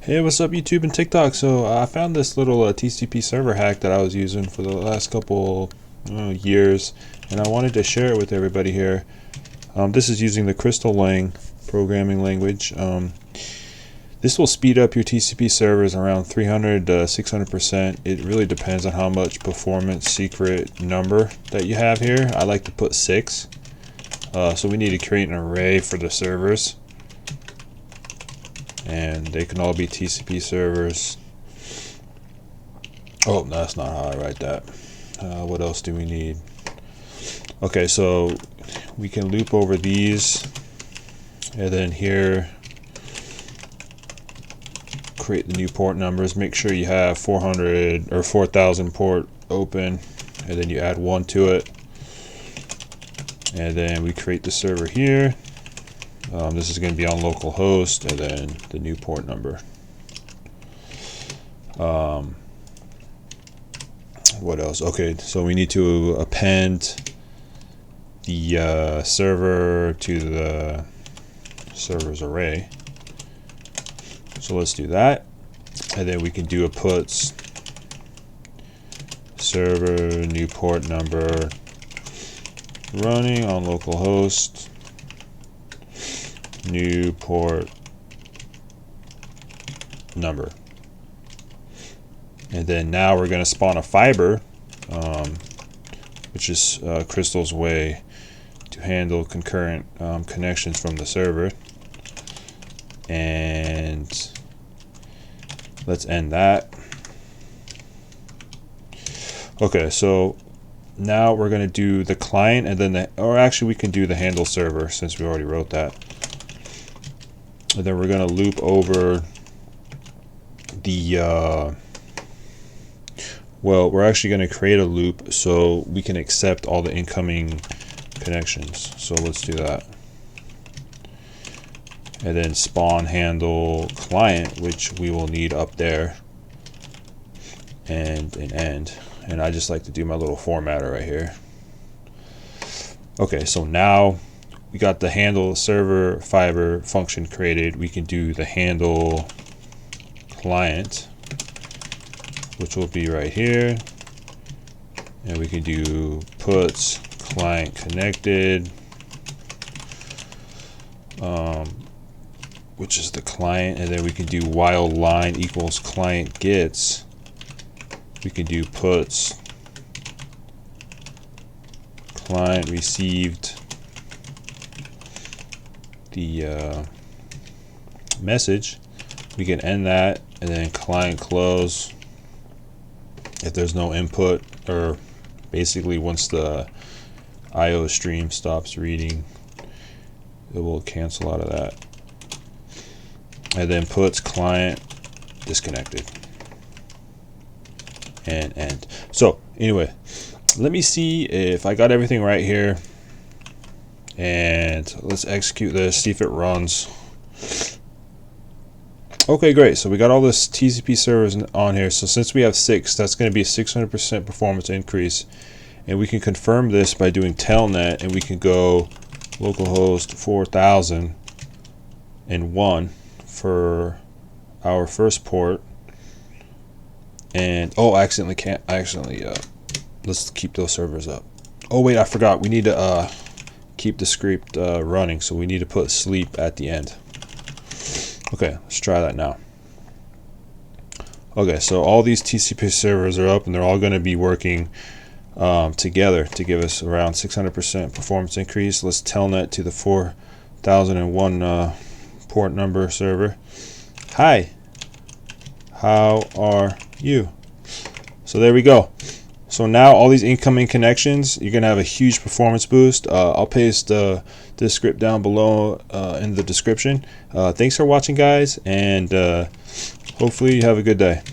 Hey, what's up YouTube and TikTok? So I found this little TCP server hack that I was using for the last couple years, and I wanted to share it with everybody here. This is using the Crystal Lang programming language. This will speed up your TCP servers around 300 to 600%. It really depends on how much performance secret number that you have here. I like to put 6. So we need to create an array for the servers. And they can all be TCP servers. Oh, that's not how I write that. What else do we need? Okay, so we can loop over these, and then here create the new port numbers. Make sure you have 400 or 4000 port open, and then you add 1 to it, and then we create the server here. This is going to be on localhost, and then the new port number. What else? Okay, so we need to append the server to the server's array. So let's do that, and then we can do a puts server new port number running on localhost new port number. And then now we're going to spawn a fiber, which is Crystal's way to handle concurrent connections from the server. And let's end that. Okay, so now we're going to do the client, and then or actually we can do the handle server since we already wrote that. And then we're going to loop over the well, we're actually going to create a loop so we can accept all the incoming connections. So let's do that. And then spawn handle client, which we will need up there, and an end. And I just like to do my little formatter right here. Okay, so now we got the handle server fiber function created. We can do the handle client, which will be right here, and we can do puts client connected, which is the client, and then we can do while line equals client gets. We can do puts client received the message. We can end that, and then client close if there's no input, or basically once the IO stream stops reading, it will cancel out of that. And then puts client disconnected and end. So anyway, let me see if I got everything right here, and let's execute this, see if it runs. Okay, great. So we got all this TCP servers on here. So since we have 6, that's going to be a 600% performance increase, and we can confirm this by doing telnet, and we can go localhost 4001 for our first port. And oh, I accidentally let's keep those servers up. Oh wait, I forgot. We need to keep the script running, so we need to put sleep at the end. Okay, let's try that now. Okay, so all these TCP servers are up, and they're all going to be working together to give us around 600% performance increase. Let's telnet to the 4001 port number server. Hi, how are you? So there we go. So now all these incoming connections, you're going to have a huge performance boost. I'll paste this script down below in the description. Thanks for watching, guys, and hopefully you have a good day.